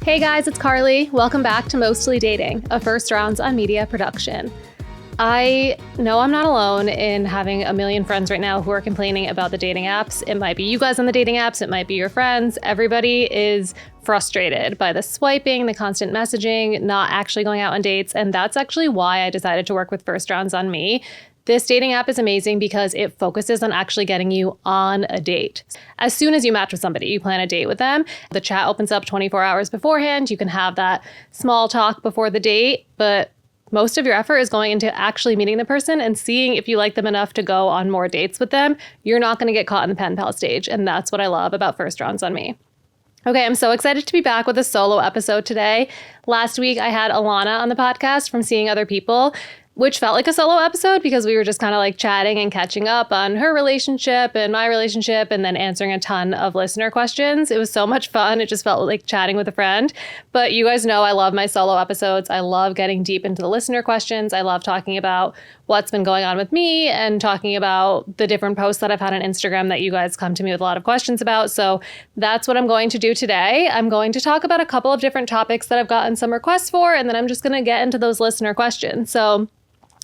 Hey guys, it's Carly. Welcome back to Mostly Dating, a First Rounds on Media production. I know I'm not alone in having a million friends right now who are complaining about the dating apps. It might be you guys on the dating apps, it might be your friends. Everybody is frustrated by the swiping, the constant messaging, not actually going out on dates, and that's actually why I decided to work with First Rounds on Me. This dating app is amazing because it focuses on actually getting you on a date. As soon as you match with somebody, you plan a date with them. The chat opens up 24 hours beforehand. You can have that small talk before the date, but most of your effort is going into actually meeting the person and seeing if you like them enough to go on more dates with them. You're not going to get caught in the pen pal stage, and that's what I love about First Rounds on Me. Okay, I'm so excited to be back with a solo episode today. Last week, I had Alana on the podcast from Seeing Other People, which felt like a solo episode because we were just kind of like chatting and catching up on her relationship and my relationship and then answering a ton of listener questions. It was so much fun. It just felt like chatting with a friend. But you guys know I love my solo episodes. I love getting deep into the listener questions. I love talking about what's been going on with me and talking about the different posts that I've had on Instagram that you guys come to me with a lot of questions about. So that's what I'm going to do today. I'm going to talk about a couple of different topics that I've gotten some requests for, and then I'm just going to get into those listener questions. So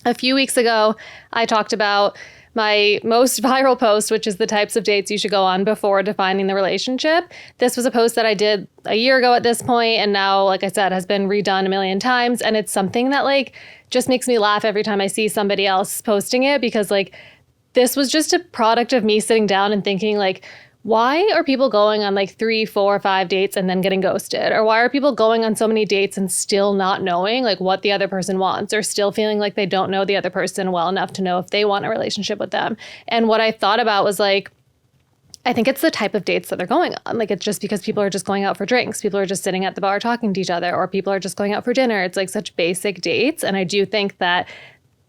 a few weeks ago, I talked about my most viral post, which is the types of dates you should go on before defining the relationship. This was a post that I did a year ago at this point, and now, like I said, has been redone a million times. And it's something that just makes me laugh every time I see somebody else posting it, because this was just a product of me sitting down and thinking why are people going on 3, 4, 5 dates and then getting ghosted? Or why are people going on so many dates and still not knowing what the other person wants, or still feeling like they don't know the other person well enough to know if they want a relationship with them? And what I thought about was I think it's the type of dates that they're going on. It's just because people are just going out for drinks. People are just sitting at the bar talking to each other, or people are just going out for dinner. It's such basic dates. And I do think that,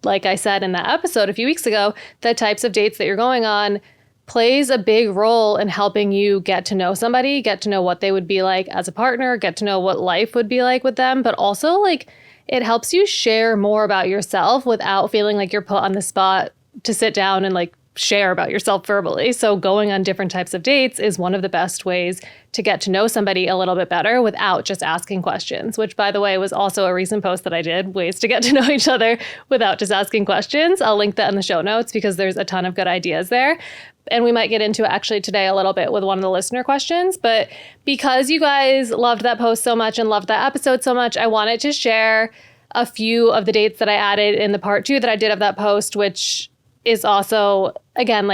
like I said in that episode a few weeks ago, the types of dates that you're going on plays a big role in helping you get to know somebody, get to know what they would be like as a partner, get to know what life would be like with them, but also it helps you share more about yourself without feeling like you're put on the spot to sit down and share about yourself verbally. So going on different types of dates is one of the best ways to get to know somebody a little bit better without just asking questions, which, by the way, was also a recent post that I did, ways to get to know each other without just asking questions. I'll link that in the show notes because there's a ton of good ideas there. And we might get into it actually today a little bit with one of the listener questions. But because you guys loved that post so much and loved that episode so much, I wanted to share a few of the dates that I added in the part 2 that I did of that post, which is also, again,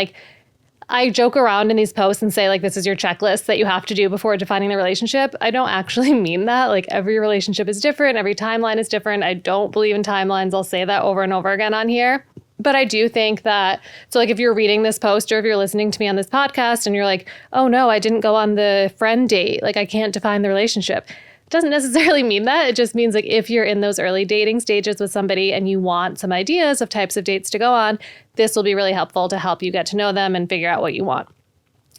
I joke around in these posts and say, this is your checklist that you have to do before defining the relationship. I don't actually mean that. Every relationship is different. Every timeline is different. I don't believe in timelines. I'll say that over and over again on here. But I do think that, if you're reading this post or if you're listening to me on this podcast and you're oh no, I didn't go on the friend date, I can't define the relationship. It doesn't necessarily mean that. It just means if you're in those early dating stages with somebody and you want some ideas of types of dates to go on, this will be really helpful to help you get to know them and figure out what you want.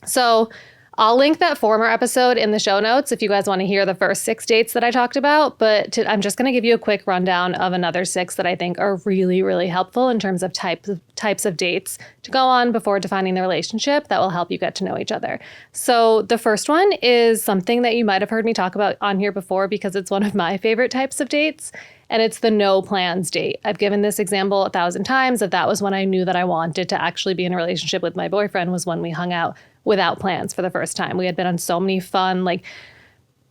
So I'll link that former episode in the show notes if you guys want to hear the first 6 dates that I talked about, but I'm just going to give you a quick rundown of another 6 that I think are really, really helpful in terms of types of dates to go on before defining the relationship that will help you get to know each other. So the first one is something that you might have heard me talk about on here before because it's one of my favorite types of dates, and it's the no plans date. I've given this example 1,000 times that was when I knew that I wanted to actually be in a relationship with my boyfriend, was when we hung out without plans for the first time. We had been on so many fun,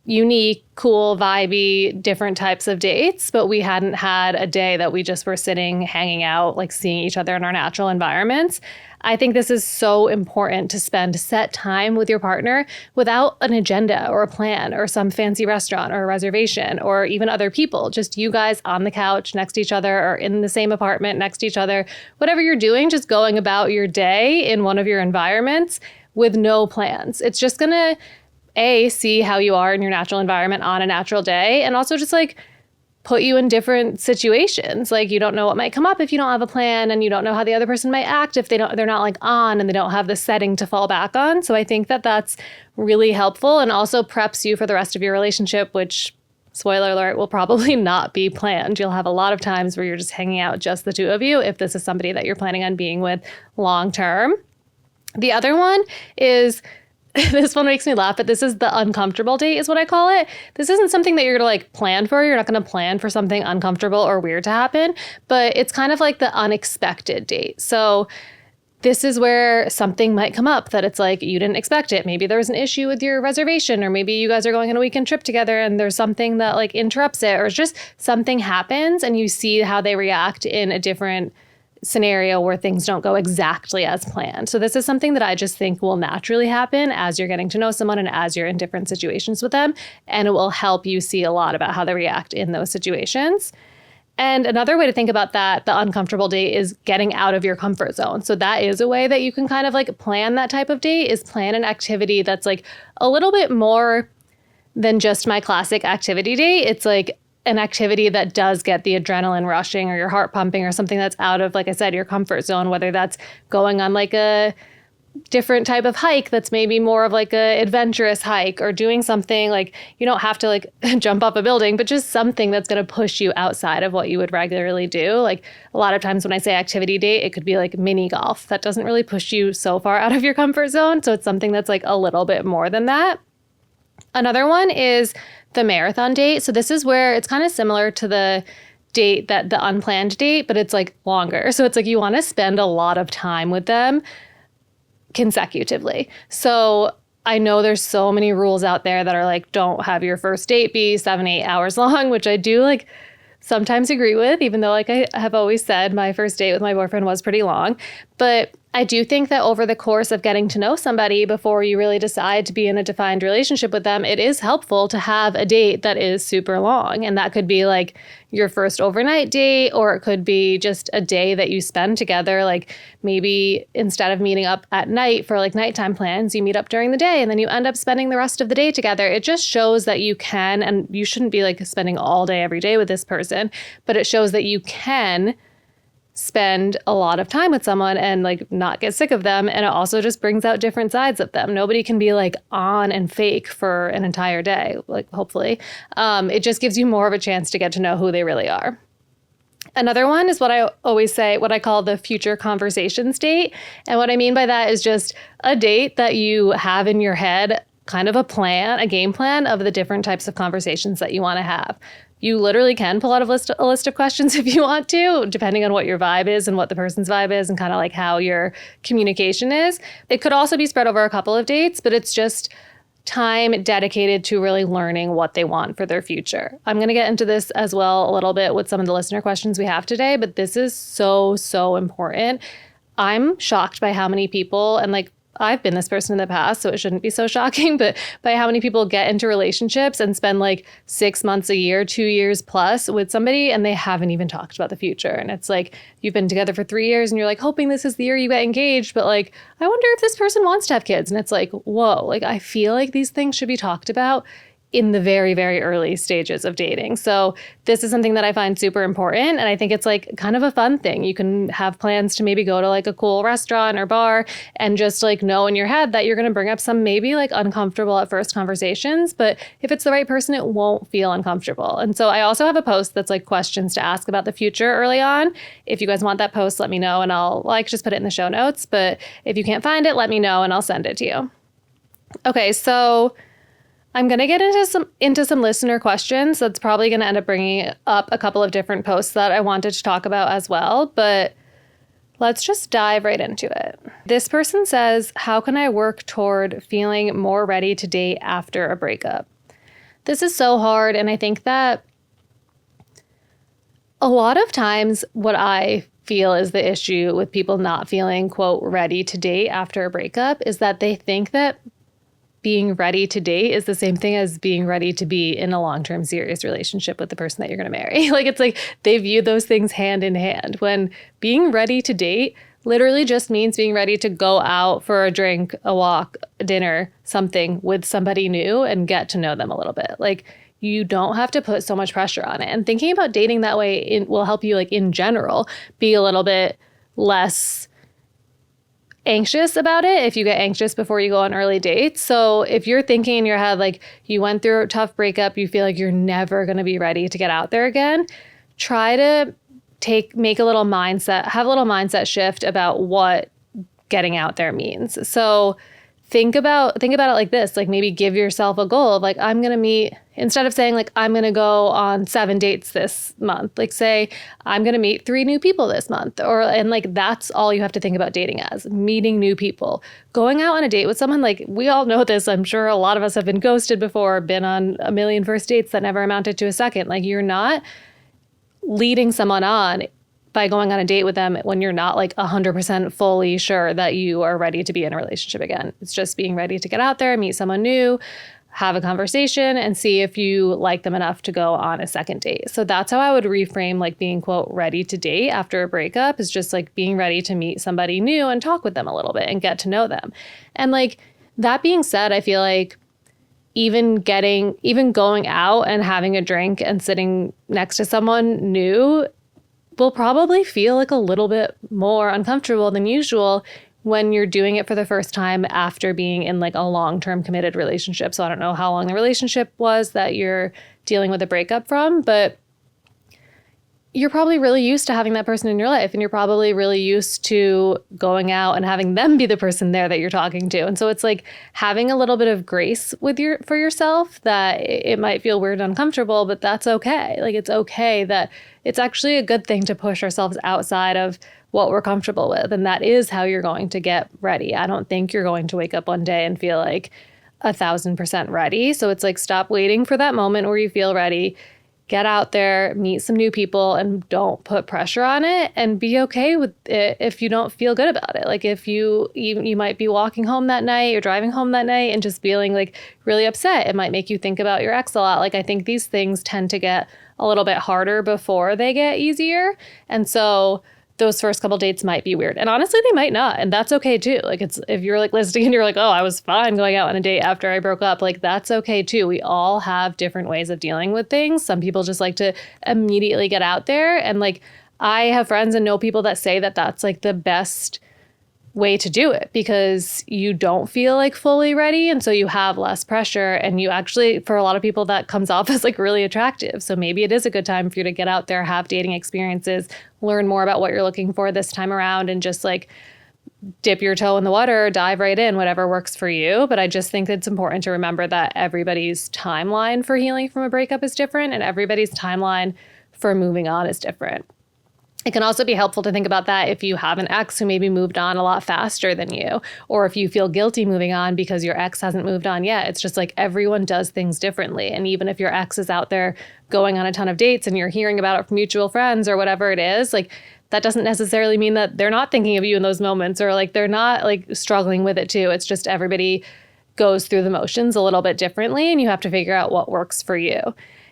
unique, cool, vibey, different types of dates, but we hadn't had a day that we just were sitting, hanging out, seeing each other in our natural environments. I think this is so important to spend set time with your partner without an agenda or a plan or some fancy restaurant or a reservation or even other people. Just you guys on the couch next to each other or in the same apartment next to each other. Whatever you're doing, just going about your day in one of your environments with no plans. It's just going to, see how you are in your natural environment on a natural day, and also just put you in different situations. You don't know what might come up if you don't have a plan, and you don't know how the other person might act if they're not on and they don't have the setting to fall back on. So I think that that's really helpful and also preps you for the rest of your relationship, which, spoiler alert, will probably not be planned. You'll have a lot of times where you're just hanging out, just the two of you, if this is somebody that you're planning on being with long term. The other one is this one makes me laugh, but this is the uncomfortable date is what I call it. This isn't something that you're going to like plan for. You're not going to plan for something uncomfortable or weird to happen, but it's kind of like the unexpected date. So this is where something might come up that it's like you didn't expect it. Maybe there was an issue with your reservation, or maybe you guys are going on a weekend trip together and there's something that like interrupts it, or just something happens and you see how they react in a different scenario where things don't go exactly as planned. So this is something that I just think will naturally happen as you're getting to know someone and as you're in different situations with them. And it will help you see a lot about how they react in those situations. And another way to think about that, the uncomfortable date, is getting out of your comfort zone. So that is a way that you can kind of like plan that type of date, is plan an activity that's like a little bit more than just my classic activity date. It's like an activity that does get the adrenaline rushing or your heart pumping, or something that's out of, like I said, your comfort zone, whether that's going on like a different type of hike that's maybe more of like a adventurous hike, or doing something like, you don't have to like jump off a building, but just something that's going to push you outside of what you would regularly do. Like a lot of times when I say activity date, it could be like mini golf. That doesn't really push you so far out of your comfort zone. So it's something that's like a little bit more than that. Another one is the marathon date. So this is where it's kind of similar to the date, that the unplanned date, but it's like longer. So it's like you want to spend a lot of time with them consecutively. So I know there's so many rules out there that are like, don't have your first date be 7-8 hours long, which I do like sometimes agree with, even though like I have always said my first date with my boyfriend was pretty long. But I do think that over the course of getting to know somebody before you really decide to be in a defined relationship with them, it is helpful to have a date that is super long. And that could be like your first overnight date, or it could be just a day that you spend together. Like maybe instead of meeting up at night for like nighttime plans, you meet up during the day and then you end up spending the rest of the day together. It just shows that you can, and you shouldn't be like spending all day every day with this person, but it shows that you can spend a lot of time with someone and like not get sick of them. And it also just brings out different sides of them. Nobody can be like on and fake for an entire day, like hopefully. It just gives you more of a chance to get to know who they really are. Another one is what I always say, what I call the future conversations date. And what I mean by that is just a date that you have in your head, kind of a plan, a game plan of the different types of conversations that you want to have. You literally can pull out a list of questions if you want to, depending on what your vibe is and what the person's vibe is and kind of like how your communication is. It could also be spread over a couple of dates, but it's just time dedicated to really learning what they want for their future. I'm going to get into this as well a little bit with some of the listener questions we have today, but this is so, so important. I'm shocked by how many people, and like I've been this person in the past, so it shouldn't be so shocking, but by how many people get into relationships and spend like 6 months, a year, 2 years plus with somebody, and they haven't even talked about the future. And it's like, you've been together for 3 years and you're like hoping this is the year you get engaged, but like, I wonder if this person wants to have kids. And it's like, whoa, like I feel like these things should be talked about in the very, very early stages of dating. So this is something that I find super important. And I think it's like kind of a fun thing. You can have plans to maybe go to like a cool restaurant or bar and just like know in your head that you're going to bring up some maybe like uncomfortable at first conversations. But if it's the right person, it won't feel uncomfortable. And so I also have a post that's like questions to ask about the future early on. If you guys want that post, let me know and I'll like just put it in the show notes. But if you can't find it, let me know and I'll send it to you. Okay, so I'm going to get into some listener questions. That's probably going to end up bringing up a couple of different posts that I wanted to talk about as well, but let's just dive right into it. This person says, how can I work toward feeling more ready to date after a breakup? This is so hard, and I think that a lot of times what I feel is the issue with people not feeling, quote, ready to date after a breakup is that they think that being ready to date is the same thing as being ready to be in a long-term serious relationship with the person that you're going to marry. Like, it's like they view those things hand in hand, when being ready to date literally just means being ready to go out for a drink, a walk, a dinner, something with somebody new and get to know them a little bit. Like, you don't have to put so much pressure on it. And thinking about dating that way will help you, like, in general, be a little bit less anxious about it if you get anxious before you go on early dates. So if you're thinking in your head, like you went through a tough breakup, you feel like you're never going to be ready to get out there again, try to have a little mindset shift about what getting out there means. So think about it like this, like maybe give yourself a goal of like, I'm going to meet, instead of saying like, I'm going to go on 7 dates this month, like say, I'm going to meet 3 new people this month, and like, that's all you have to think about dating as, meeting new people. Going out on a date with someone, like we all know this, I'm sure a lot of us have been ghosted before, been on a million first dates that never amounted to a second. Like you're not leading someone on by going on a date with them when you're not like 100% fully sure that you are ready to be in a relationship again. It's just being ready to get out there, meet someone new, have a conversation, and see if you like them enough to go on a second date. So that's how I would reframe like being, quote, ready to date after a breakup, is just like being ready to meet somebody new and talk with them a little bit and get to know them. And like that being said, I feel like even going out and having a drink and sitting next to someone new will probably feel like a little bit more uncomfortable than usual when you're doing it for the first time after being in like a long-term committed relationship. So I don't know how long the relationship was that you're dealing with a breakup from, but you're probably really used to having that person in your life, and you're probably really used to going out and having them be the person there that you're talking to. And so it's like having a little bit of grace for yourself, that it might feel weird and uncomfortable, but that's okay. Like it's okay, that it's actually a good thing to push ourselves outside of what we're comfortable with. And that is how you're going to get ready. I don't think you're going to wake up one day and feel like 1,000% ready. So it's like, stop waiting for that moment where you feel ready. Get out there, meet some new people, and don't put pressure on it, and be okay with it if you don't feel good about it. Like if you might be walking home that night or driving home that night and just feeling like really upset. It might make you think about your ex a lot. Like I think these things tend to get a little bit harder before they get easier. And so those first couple dates might be weird. And honestly, they might not. And that's okay too. Like it's, if you're like listening and you're like, oh, I was fine going out on a date after I broke up, like that's okay too. We all have different ways of dealing with things. Some people just like to immediately get out there. And like, I have friends and know people that say that that's like the best way to do it, because you don't feel like fully ready. And so you have less pressure, and you actually, for a lot of people, that comes off as like really attractive. So maybe it is a good time for you to get out there, have dating experiences, learn more about what you're looking for this time around, and just like dip your toe in the water, dive right in, whatever works for you. But I just think it's important to remember that everybody's timeline for healing from a breakup is different, and everybody's timeline for moving on is different. It can also be helpful to think about that if you have an ex who maybe moved on a lot faster than you, or if you feel guilty moving on because your ex hasn't moved on yet. It's just like everyone does things differently. And even if your ex is out there going on a ton of dates and you're hearing about it from mutual friends or whatever it is, like that doesn't necessarily mean that they're not thinking of you in those moments, or like they're not like struggling with it too. It's just everybody goes through the motions a little bit differently, and you have to figure out what works for you.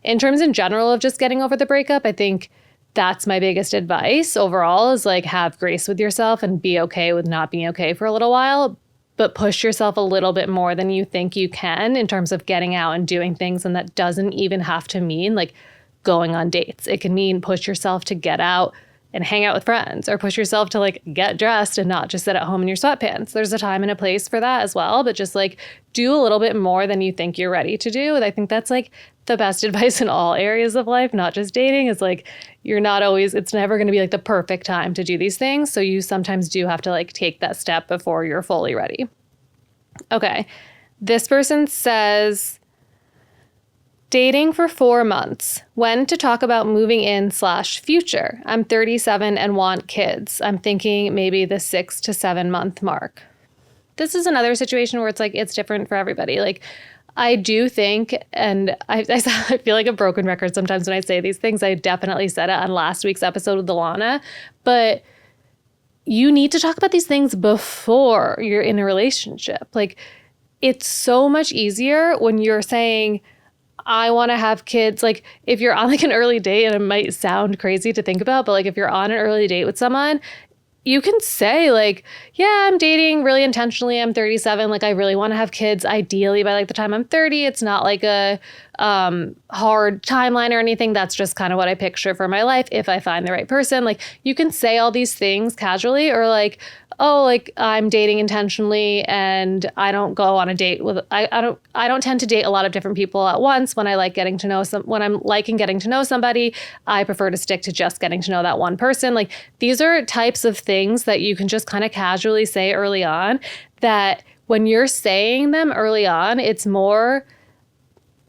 In terms in general of just getting over the breakup, I think that's my biggest advice overall, is like have grace with yourself and be okay with not being okay for a little while, but push yourself a little bit more than you think you can in terms of getting out and doing things. And that doesn't even have to mean like going on dates. It can mean push yourself to get out and hang out with friends, or push yourself to like get dressed and not just sit at home in your sweatpants. There's a time and a place for that as well, but just like do a little bit more than you think you're ready to do. And I think that's like the best advice in all areas of life, not just dating, is like, it's never going to be like the perfect time to do these things. So you sometimes do have to like take that step before you're fully ready. Okay. This person says, dating for 4 months. When to talk about moving in/future. I'm 37 and want kids. I'm thinking maybe the 6 to 7 month mark. This is another situation where it's like, it's different for everybody. Like I do think, and I feel like a broken record sometimes when I say these things. I definitely said it on last week's episode with Alana, but you need to talk about these things before you're in a relationship. Like it's so much easier when you're saying, I want to have kids. Like if you're on like an early date, and it might sound crazy to think about, but like if you're on an early date with someone, you can say like, yeah, I'm dating really intentionally. I'm 37. Like I really want to have kids ideally by like the time I'm 30. It's not like a hard timeline or anything. That's just kind of what I picture for my life if I find the right person. Like you can say all these things casually, or like, oh, like I'm dating intentionally and I don't go on a date with, I don't tend to date a lot of different people at once. When I'm liking getting to know somebody, I prefer to stick to just getting to know that one person. Like these are types of things that you can just kind of casually say early on, that when you're saying them early on, it's more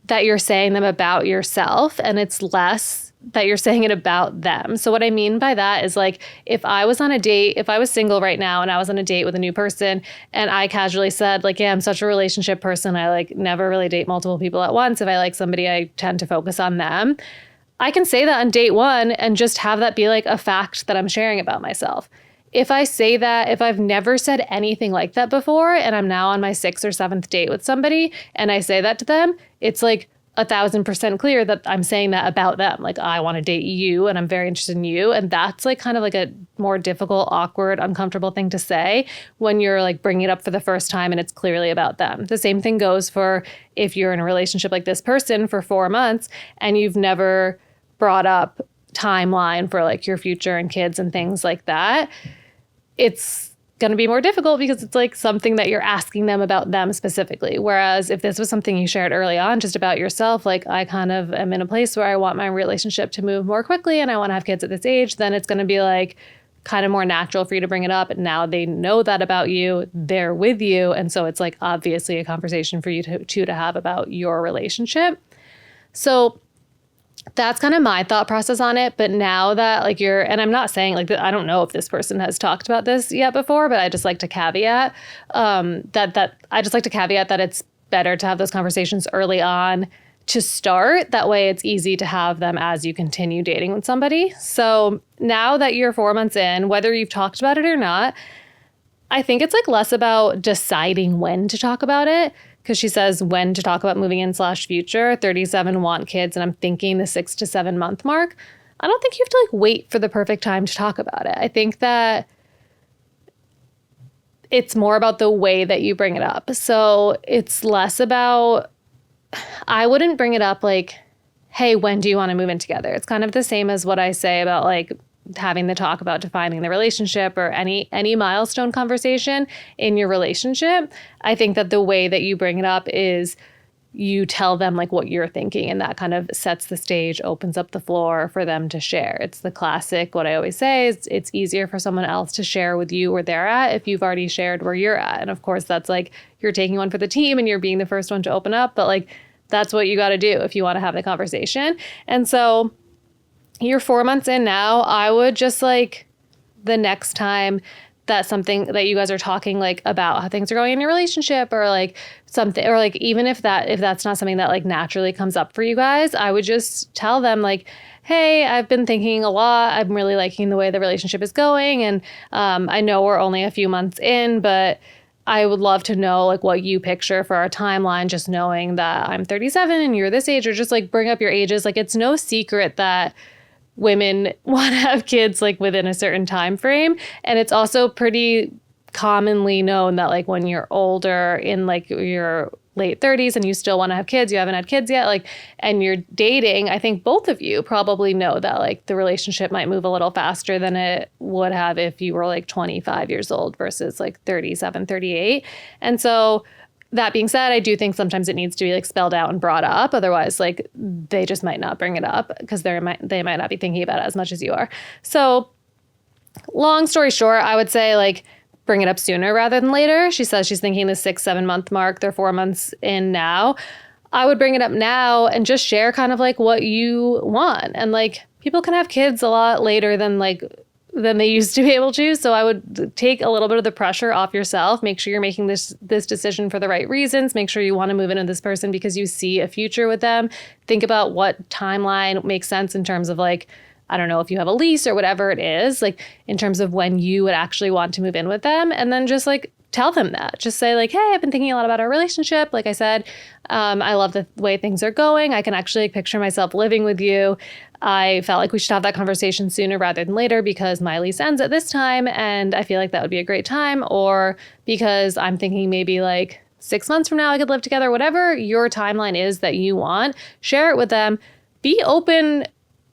that you're saying them about yourself, and it's less that you're saying it about them. So what I mean by that is like, if I was on a date, if I was single right now and I was on a date with a new person and I casually said like, yeah, I'm such a relationship person. I like never really date multiple people at once. If I like somebody, I tend to focus on them. I can say that on date one and just have that be like a fact that I'm sharing about myself. If I say that, if I've never said anything like that before and I'm now on my 6th or 7th date with somebody and I say that to them, it's like 1,000% clear that I'm saying that about them. Like, I want to date you and I'm very interested in you. And that's like kind of like a more difficult, awkward, uncomfortable thing to say when you're like bringing it up for the first time and it's clearly about them. The same thing goes for if you're in a relationship like this person for 4 months and you've never brought up timeline for like your future and kids and things like that. It's going to be more difficult because it's like something that you're asking them about them specifically. Whereas if this was something you shared early on just about yourself, like I kind of am in a place where I want my relationship to move more quickly and I want to have kids at this age, then it's going to be like kind of more natural for you to bring it up. And now they know that about you, they're with you. And so it's like obviously a conversation for you to have about your relationship. So that's kind of my thought process on it. But now that like and I'm not saying like, I don't know if this person has talked about this yet before, but I just like to caveat that it's better to have those conversations early on to start. That way it's easy to have them as you continue dating with somebody. So now that you're 4 months in, whether you've talked about it or not, I think it's like less about deciding when to talk about it. Because she says when to talk about moving in / future, 37 want kids, and I'm thinking the 6 to 7 month mark. I don't think you have to like wait for the perfect time to talk about it. I think that it's more about the way that you bring it up. So it's less about, I wouldn't bring it up like, hey, when do you want to move in together? It's kind of the same as what I say about like having the talk about defining the relationship or any milestone conversation in your relationship. I think that the way that you bring it up is you tell them like what you're thinking, and that kind of sets the stage, opens up the floor for them to share. It's the classic, what I always say is it's easier for someone else to share with you where they're at if you've already shared where you're at. And of course that's like you're taking one for the team and you're being the first one to open up, but like that's what you got to do if you want to have the conversation. And so you're 4 months in now, I would just like the next time that's something that you guys are talking like about how things are going in your relationship or like something, or like even if that's not something that like naturally comes up for you guys, I would just tell them like, hey, I've been thinking a lot. I'm really liking the way the relationship is going. And I know we're only a few months in, but I would love to know like what you picture for our timeline, just knowing that I'm 37 and you're this age, or just like bring up your ages. Like it's no secret that women want to have kids like within a certain time frame. And it's also pretty commonly known that like when you're older in like your late 30s and you still want to have kids, you haven't had kids yet, like, and you're dating, I think both of you probably know that like the relationship might move a little faster than it would have if you were like 25 years old versus like 37, 38. And so that being said, I do think sometimes it needs to be like spelled out and brought up. Otherwise, like they just might not bring it up because they might not be thinking about it as much as you are. So long story short, I would say like bring it up sooner rather than later. She says she's thinking the 6, 7 month mark. They're 4 months in now. I would bring it up now and just share kind of like what you want. And like people can have kids a lot later than they used to be able to. So I would take a little bit of the pressure off yourself. Make sure you're making this decision for the right reasons. Make sure you want to move in with this person because you see a future with them. Think about what timeline makes sense in terms of like, I don't know if you have a lease or whatever it is, like in terms of when you would actually want to move in with them. And then just like tell them that. Just say like, hey, I've been thinking a lot about our relationship. Like I said, I love the way things are going. I can actually picture myself living with you. I felt like we should have that conversation sooner rather than later because my lease ends at this time and I feel like that would be a great time, or because I'm thinking maybe like 6 months from now I could live together. Whatever your timeline is that you want, share it with them. Be open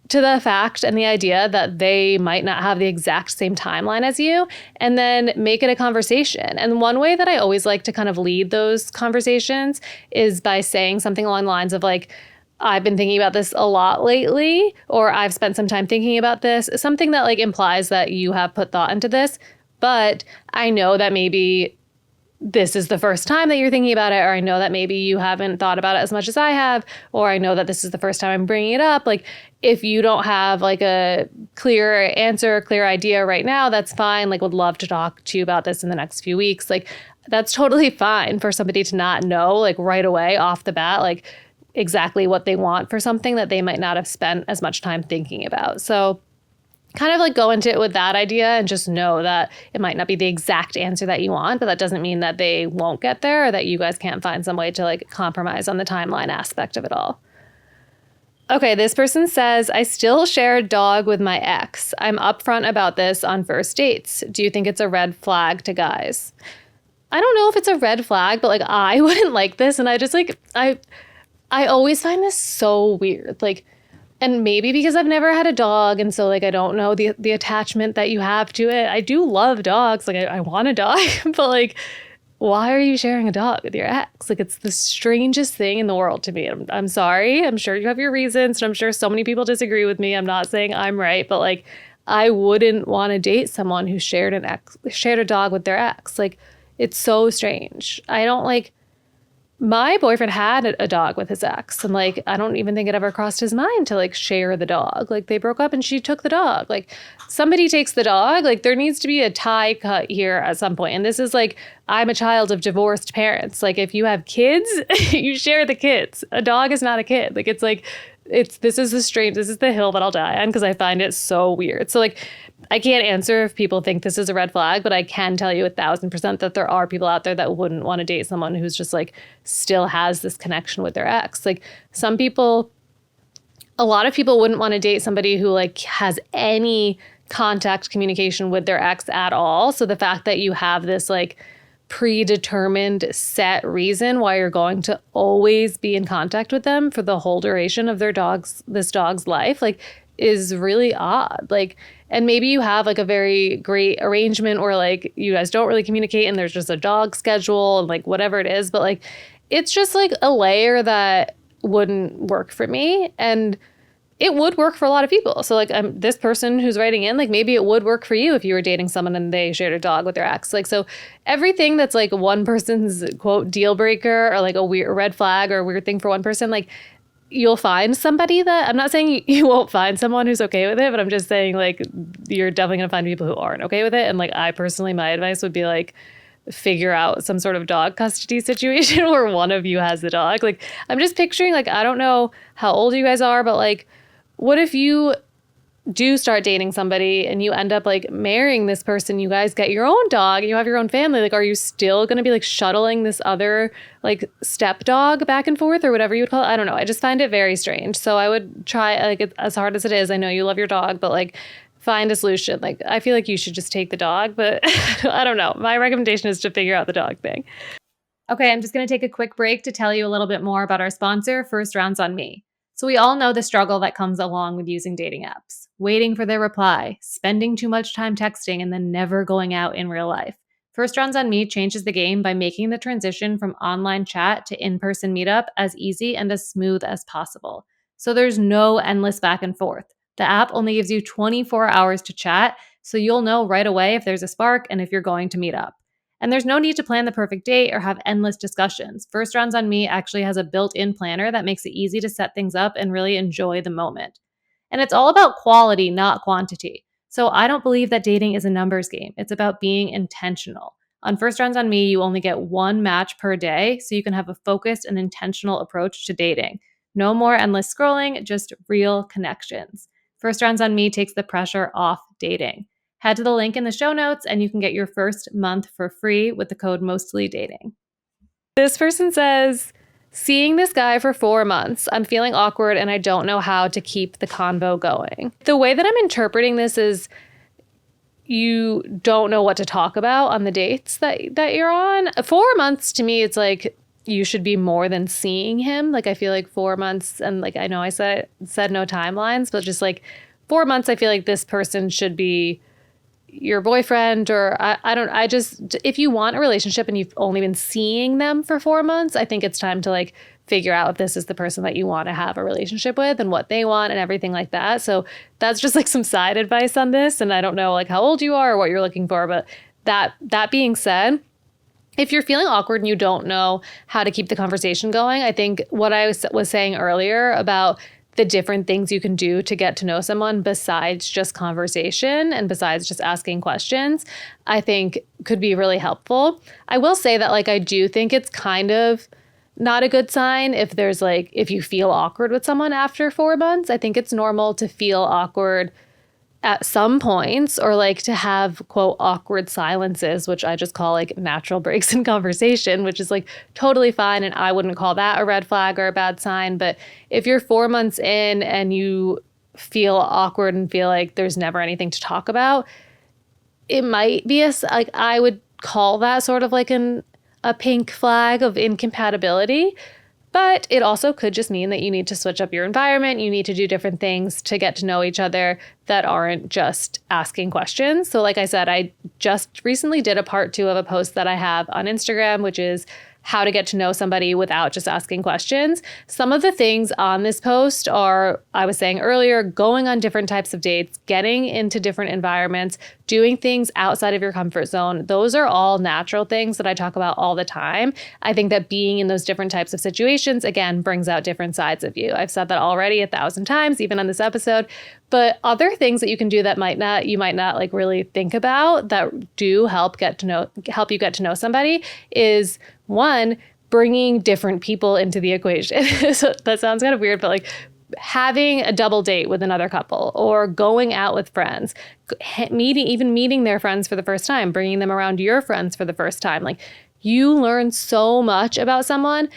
to the fact and the idea that they might not have the exact same timeline as you, and then make it a conversation. And one way that I always like to kind of lead those conversations is by saying something along the lines of like, I've been thinking about this a lot lately, or I've spent some time thinking about this, something that like implies that you have put thought into this, but I know that maybe this is the first time that you're thinking about it, or I know that maybe you haven't thought about it as much as I have, or I know that this is the first time I'm bringing it up. Like, if you don't have like a clear answer, a clear idea right now, that's fine. Like, would love to talk to you about this in the next few weeks. Like, that's totally fine for somebody to not know, like, right away off the bat, like, exactly what they want for something that they might not have spent as much time thinking about. So kind of like go into it with that idea and just know that it might not be the exact answer that you want, but that doesn't mean that they won't get there or that you guys can't find some way to like compromise on the timeline aspect of it all. Okay, this person says, I still share a dog with my ex. I'm upfront about this on first dates. Do you think it's a red flag to guys? I don't know if it's a red flag, but like I wouldn't like this. And I just like, I always find this so weird. Like, and maybe because I've never had a dog, and so like I don't know the attachment that you have to it. I do love dogs. Like I want a dog, but like, why are you sharing a dog with your ex? Like, it's the strangest thing in the world to me. I'm sorry. I'm sure you have your reasons, and I'm sure so many people disagree with me. I'm not saying I'm right, but like, I wouldn't want to date someone who shared a dog with their ex. Like, it's so strange. I don't like. My boyfriend had a dog with his ex, and like, I don't even think it ever crossed his mind to like share the dog. Like, they broke up and she took the dog. Like, somebody takes the dog. Like, there needs to be a tie cut here at some point. And this is like, I'm a child of divorced parents. Like, if you have kids, you share the kids. A dog is not a kid. Like, it's like, this is the hill that I'll die on because I find it so weird. So like, I can't answer if people think this is a red flag, but I can tell you 1,000% that there are people out there that wouldn't want to date someone who's just like still has this connection with their ex. Like, a lot of people wouldn't want to date somebody who like has any contact communication with their ex at all. So the fact that you have this like predetermined set reason why you're going to always be in contact with them for the whole duration of this dog's life, like, is really odd. Like, and maybe you have like a very great arrangement or like you guys don't really communicate and there's just a dog schedule and like whatever it is, but like, it's just like a layer that wouldn't work for me. And it would work for a lot of people. So like, this person who's writing in, like, maybe it would work for you if you were dating someone and they shared a dog with their ex. Like, so everything that's like one person's quote deal breaker or like a weird red flag or a weird thing for one person, like, you'll find somebody that, I'm not saying you won't find someone who's okay with it, but I'm just saying like, you're definitely gonna find people who aren't okay with it. And like, I personally, my advice would be like, figure out some sort of dog custody situation where one of you has the dog. Like, I'm just picturing, like, I don't know how old you guys are, but like, what if you do start dating somebody and you end up like marrying this person, you guys get your own dog and you have your own family? Like, are you still going to be like shuttling this other like step dog back and forth or whatever you would call it? I don't know. I just find it very strange. So I would try, like, as hard as it is, I know you love your dog, but like, find a solution. Like, I feel like you should just take the dog, but I don't know. My recommendation is to figure out the dog thing. Okay, I'm just going to take a quick break to tell you a little bit more about our sponsor, First Rounds on Me. So we all know the struggle that comes along with using dating apps. Waiting for their reply, spending too much time texting, and then never going out in real life. First Rounds on Me changes the game by making the transition from online chat to in-person meetup as easy and as smooth as possible. So there's no endless back and forth. The app only gives you 24 hours to chat, so you'll know right away if there's a spark and if you're going to meet up. And there's no need to plan the perfect date or have endless discussions. First Rounds on Me actually has a built-in planner that makes it easy to set things up and really enjoy the moment. And it's all about quality, not quantity. So I don't believe that dating is a numbers game. It's about being intentional. On First Rounds on Me, you only get one match per day, so you can have a focused and intentional approach to dating. No more endless scrolling, just real connections. First Rounds on Me takes the pressure off dating. Head to the link in the show notes and you can get your first month for free with the code MOSTLYDATING. This person says, seeing this guy for 4 months, I'm feeling awkward and I don't know how to keep the convo going. The way that I'm interpreting this is you don't know what to talk about on the dates that you're on. 4 months to me, it's like you should be more than seeing him. Like, I feel like 4 months, and like, I know I said no timelines, but just like 4 months, I feel like this person should be your boyfriend, or I just, if you want a relationship and you've only been seeing them for 4 months, I think it's time to like figure out if this is the person that you want to have a relationship with and what they want and everything like that. So that's just like some side advice on this. And I don't know like how old you are or what you're looking for, but that being said, if you're feeling awkward and you don't know how to keep the conversation going, I think what I was saying earlier about the different things you can do to get to know someone besides just conversation and besides just asking questions, I think could be really helpful. I will say that I do think it's kind of not a good sign if there's if you feel awkward with someone after 4 months. I think it's normal to feel awkward at some points, or to have, quote, awkward silences, which I just call natural breaks in conversation, which is totally fine. And I wouldn't call that a red flag or a bad sign. But if you're 4 months in and you feel awkward and feel like there's never anything to talk about, it might be I would call that sort of a pink flag of incompatibility. But it also could just mean that you need to switch up your environment. You need to do different things to get to know each other that aren't just asking questions. So like I said, I just recently did a part 2 of a post that I have on Instagram, which is how to get to know somebody without just asking questions. Some of the things on this post are, I was saying earlier, going on different types of dates, getting into different environments, doing things outside of your comfort zone. Those are all natural things that I talk about all the time. I think that being in those different types of situations, again, brings out different sides of you. I've said that already 1,000 times, even on this episode. But other things that you can do that you might not really think about that do help you get to know somebody is, one, bringing different people into the equation. So that sounds kind of weird, but having a double date with another couple, or going out with friends, meeting their friends for the first time, bringing them around your friends for the first time. You learn so much about someone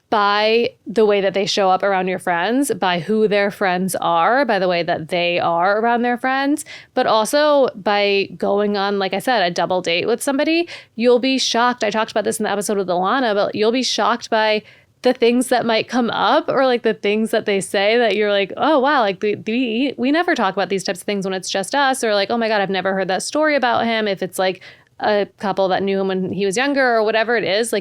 by the way that they show up around your friends, by who their friends are, by the way that they are around their friends, but also by going on, like I said, a double date with somebody. You'll be shocked. I talked about this in the episode with Alana, but you'll be shocked by the things that might come up, or the things that they say that you're oh, wow, we never talk about these types of things when it's just us, or oh my God, I've never heard that story about him. If it's a couple that knew him when he was younger or whatever it is,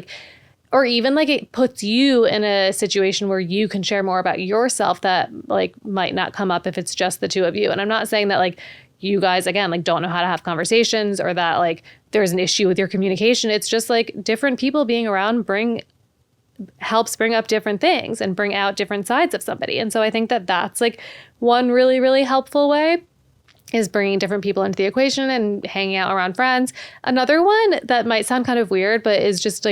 or even it puts you in a situation where you can share more about yourself that might not come up if it's just the two of you. And I'm not saying that you guys, again, don't know how to have conversations, or that there's an issue with your communication. It's just different people being around helps bring up different things and bring out different sides of somebody. And so I think that that's one really, really helpful way, is bringing different people into the equation and hanging out around friends. Another one that might sound kind of weird, but is just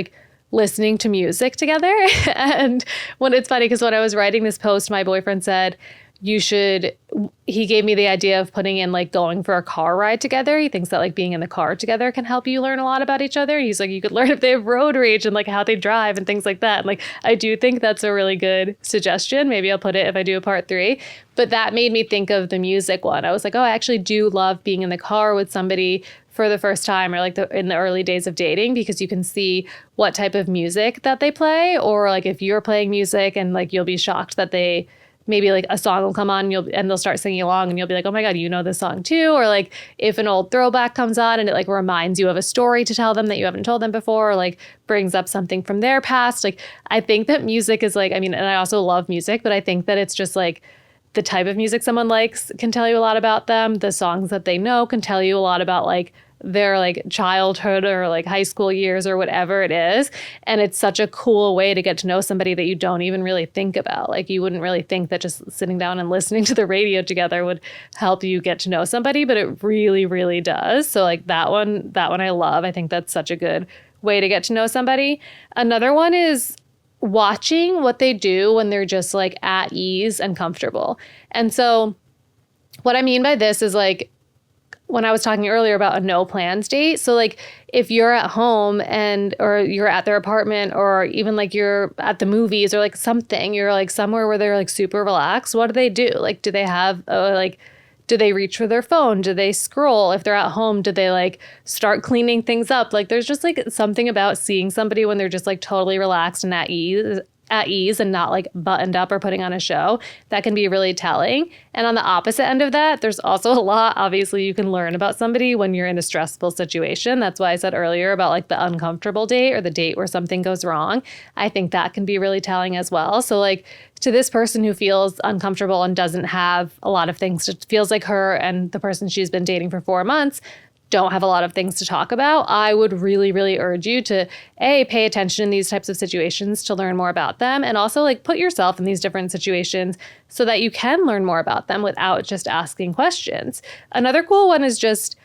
listening to music together. And when it's funny, because when I was writing this post, my boyfriend said, he gave me the idea of putting in going for a car ride together. He thinks that being in the car together can help you learn a lot about each other. He's you could learn if they have road rage and how they drive and things like that. And I do think that's a really good suggestion. Maybe I'll put it if I do a part 3. But that made me think of the music one. I was oh, I actually do love being in the car with somebody for the first time, or in the early days of dating, because you can see what type of music that they play, or if you're playing music and you'll be shocked that they maybe a song will come on and they'll start singing along, and you'll be oh my God, you know this song too. Or if an old throwback comes on and it reminds you of a story to tell them that you haven't told them before, or brings up something from their past. I think that music is and I also love music, but I think that it's just the type of music someone likes can tell you a lot about them. The songs that they know can tell you a lot about their childhood or high school years or whatever it is. And it's such a cool way to get to know somebody that you don't even really think about. You wouldn't really think that just sitting down and listening to the radio together would help you get to know somebody, but it really, really does. So that one I love. I think that's such a good way to get to know somebody. Another one is watching what they do when they're just at ease and comfortable. And so what I mean by this is when I was talking earlier about a no plans date. So if you're at home or you're at their apartment, or even you're at the movies, or something, you're somewhere where they're super relaxed. What do they do? Do they have do they reach for their phone? Do they scroll? If they're at home, do they start cleaning things up? There's just something about seeing somebody when they're just totally relaxed and at ease and not buttoned up or putting on a show, that can be really telling. And on the opposite end of that, there's also a lot, obviously, you can learn about somebody when you're in a stressful situation. That's why I said earlier about the uncomfortable date, or the date where something goes wrong. I think that can be really telling as well. So to this person who feels uncomfortable and doesn't have a lot of things, it feels like her and the person she's been dating for 4 months don't have a lot of things to talk about, I would really, really urge you to pay attention in these types of situations to learn more about them, and also like put yourself in these different situations so that you can learn more about them without just asking questions. Another cool one is just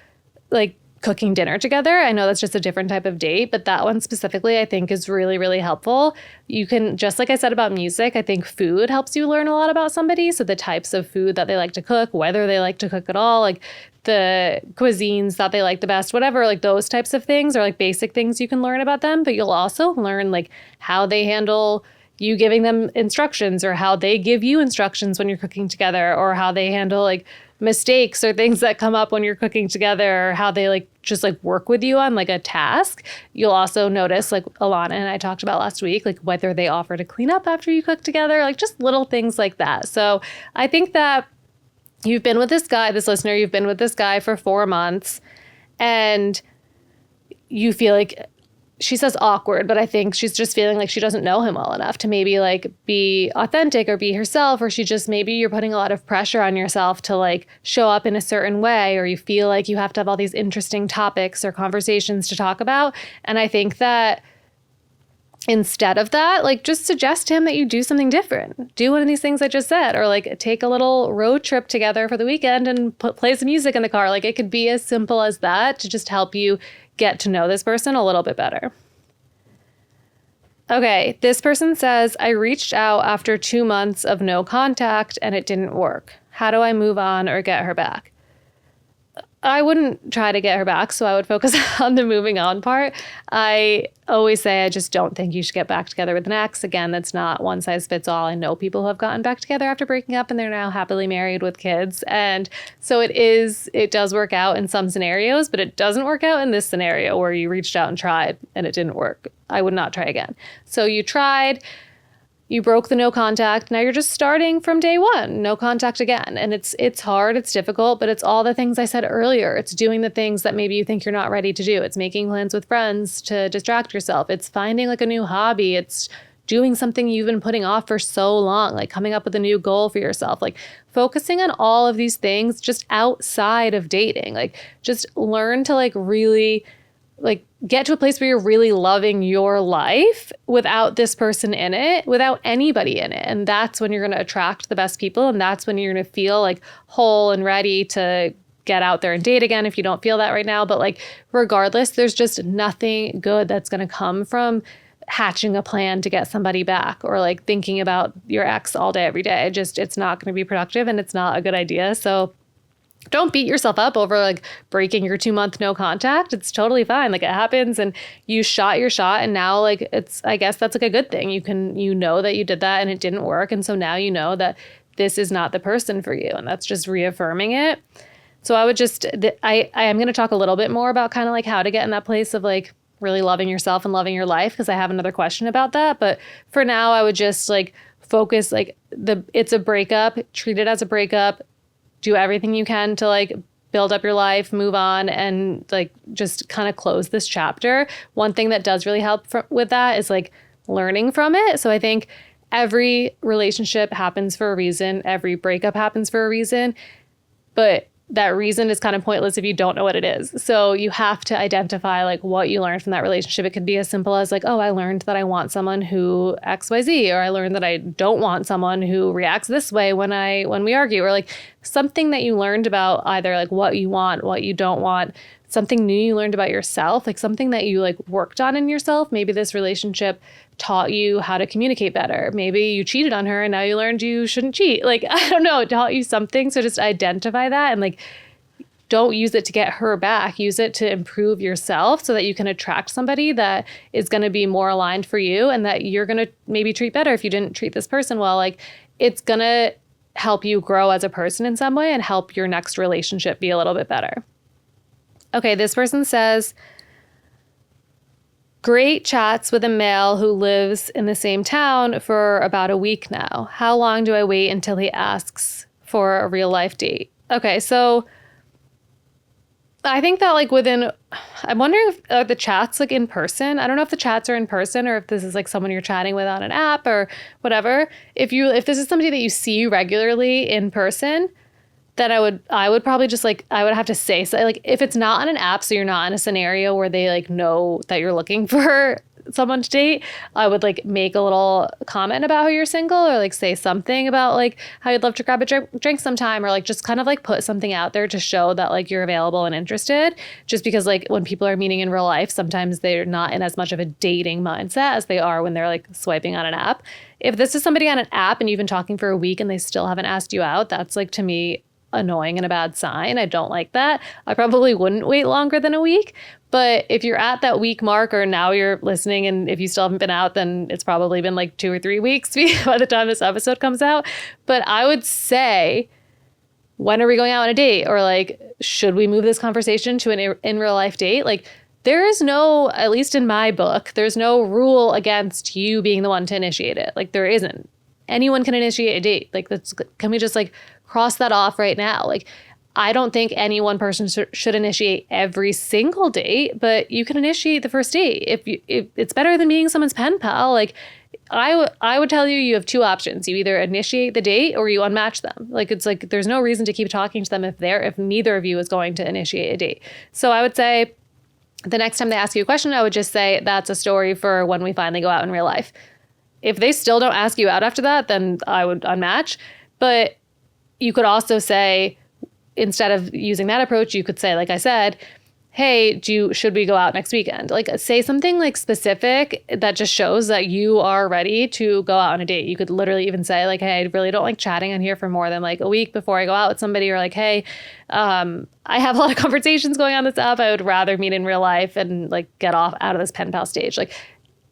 like cooking dinner together. I know that's just a different type of date, but that one specifically I think is really, really helpful. You can, just like I said about music, I think food helps you learn a lot about somebody. So the types of food that they like to cook, whether they like to cook at all, like the cuisines that they like the best, whatever, like those types of things are like basic things you can learn about them. But you'll also learn like how they handle you giving them instructions, or how they give you instructions when you're cooking together, or how they handle like mistakes or things that come up when you're cooking together, or how they like just like work with you on like a task. You'll also notice, like Alana and I talked about last week, like whether they offer to clean up after you cook together, like just little things like that. So I think that you've been with this guy, this listener, you've been with this guy for 4 months, and you feel like, she says awkward, but I think she's just feeling like she doesn't know him well enough to maybe like be authentic or be herself, or she just, maybe you're putting a lot of pressure on yourself to like show up in a certain way, or you feel like you have to have all these interesting topics or conversations to talk about. And I think that instead of that, like just suggest to him that you do something different. Do one of these things I just said, or like take a little road trip together for the weekend and play some music in the car. Like it could be as simple as that to just help you get to know this person a little bit better. Okay, this person says, I reached out after 2 months of no contact and it didn't work. How do I move on or get her back? I wouldn't try to get her back, so I would focus on the moving on part. I always say I just don't think you should get back together with an ex. Again, that's not one size fits all. I know people who have gotten back together after breaking up and they're now happily married with kids. And so it does work out in some scenarios, but it doesn't work out in this scenario where you reached out and tried and it didn't work. I would not try again. So you tried. You broke the no contact. Now you're just starting from day one, no contact again. And it's hard, it's difficult, but it's all the things I said earlier. It's doing the things that maybe you think you're not ready to do. It's making plans with friends to distract yourself. It's finding like a new hobby. It's doing something you've been putting off for so long, like coming up with a new goal for yourself, like focusing on all of these things just outside of dating. Like just learn to like really like get to a place where you're really loving your life without this person in it, without anybody in it. And that's when you're going to attract the best people. And that's when you're going to feel like whole and ready to get out there and date again if you don't feel that right now. But like regardless, there's just nothing good that's going to come from hatching a plan to get somebody back, or like thinking about your ex all day, every day. It's not going to be productive and it's not a good idea. So don't beat yourself up over like breaking your 2 month no contact. It's totally fine. Like it happens and you shot your shot. And now like I guess that's like a good thing. You know that you did that and it didn't work. And so now you know that this is not the person for you. And that's just reaffirming it. So I would just, I am going to talk a little bit more about kind of like how to get in that place of like really loving yourself and loving your life, because I have another question about that. But for now, I would just like focus like it's a breakup, treat it as a breakup. Do everything you can to like build up your life, move on, and like just kind of close this chapter. One thing that does really help with that is like learning from it. So I think every relationship happens for a reason. Every breakup happens for a reason. But that reason is kind of pointless if you don't know what it is. So you have to identify like what you learned from that relationship. It could be as simple as like, oh, I learned that I want someone who XYZ, or I learned that I don't want someone who reacts this way when we argue, or like something that you learned about either like what you want, what you don't want, something new you learned about yourself, like something that you like worked on in yourself. Maybe this relationship taught you how to communicate better. Maybe you cheated on her and now you learned you shouldn't cheat. Like, I don't know, it taught you something. So just identify that and like, don't use it to get her back. Use it to improve yourself so that you can attract somebody that is going to be more aligned for you and that you're going to maybe treat better if you didn't treat this person well. Like, it's going to help you grow as a person in some way and help your next relationship be a little bit better. Okay, this person says, great chats with a male who lives in the same town for about a week now. How long do I wait until he asks for a real life date? Okay, so I think that like I'm wondering if are the chats like in person? I don't know if the chats are in person or if this is like someone you're chatting with on an app or whatever. If this is somebody that you see regularly in person, then I would probably just like, I would have to say, so like, if it's not on an app, so you're not in a scenario where they like know that you're looking for someone to date, I would like make a little comment about how you're single, or like say something about like how you'd love to grab a drink sometime, or like just kind of like put something out there to show that like you're available and interested. Just because like when people are meeting in real life, sometimes they're not in as much of a dating mindset as they are when they're like swiping on an app. If this is somebody on an app and you've been talking for a week and they still haven't asked you out, that's like, to me, annoying and a bad sign. I don't like that. I probably wouldn't wait longer than a week. But if you're at that week mark, or now you're listening and if you still haven't been out, then it's probably been like 2 or 3 weeks by the time this episode comes out. But I would say, when are we going out on a date? Or like, should we move this conversation to an in real life date? Like, there is no, at least in my book, there's no rule against you being the one to initiate it. Like, there isn't. Anyone can initiate a date. Like, can we just like cross that off right now? Like, I don't think any one person should initiate every single date, but you can initiate the first date. If it's better than being someone's pen pal. Like, I would tell you have two options. You either initiate the date or you unmatch them. Like, it's like, there's no reason to keep talking to them if neither of you is going to initiate a date. So I would say, the next time they ask you a question, I would just say, that's a story for when we finally go out in real life. If they still don't ask you out after that, then I would unmatch. But you could also say, instead of using that approach, you could say, like I said, hey, should we go out next weekend? Like, say something like specific that just shows that you are ready to go out on a date. You could literally even say like, hey, I really don't like chatting on here for more than like a week before I go out with somebody. Or like, hey, I have a lot of conversations going on this app. I would rather meet in real life and like get out of this pen pal stage. Like,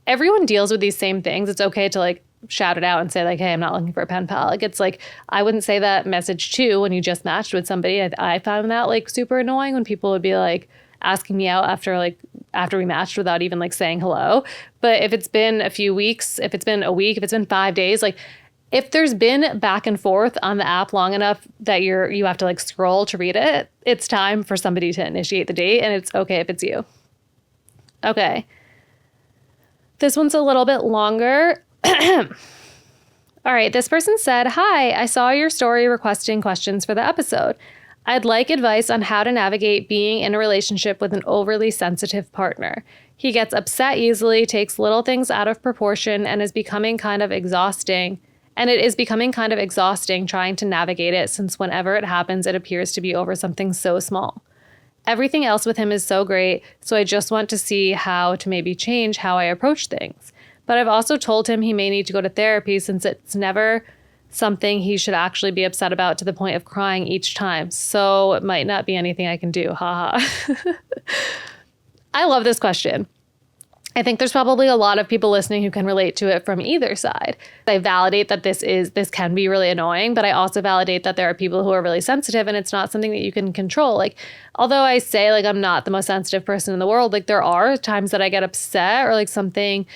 everyone deals with these same things. It's okay to like shout it out and say like, hey, I'm not looking for a pen pal. Like, it's like, I wouldn't say that message too when you just matched with somebody. I found that like super annoying when people would be like asking me out after we matched without even like saying hello. But if it's been a few weeks, if it's been a week, if it's been 5 days, like, if there's been back and forth on the app long enough that you have to like scroll to read it, it's time for somebody to initiate the date, and it's okay if it's you. Okay. This one's a little bit longer. All right, this person said, hi, I saw your story requesting questions for the episode. I'd like advice on how to navigate being in a relationship with an overly sensitive partner. He gets upset easily, takes little things out of proportion, and is becoming kind of exhausting. And it is becoming kind of exhausting trying to navigate it, since whenever it happens, it appears to be over something so small. Everything else with him is so great, so I just want to see how to maybe change how I approach things. But I've also told him he may need to go to therapy, since it's never something he should actually be upset about to the point of crying each time. So it might not be anything I can do. Haha. I love this question. I think there's probably a lot of people listening who can relate to it from either side. I validate that this can be really annoying, but I also validate that there are people who are really sensitive and it's not something that you can control. Like, although I say like I'm not the most sensitive person in the world, like there are times that I get upset, or like something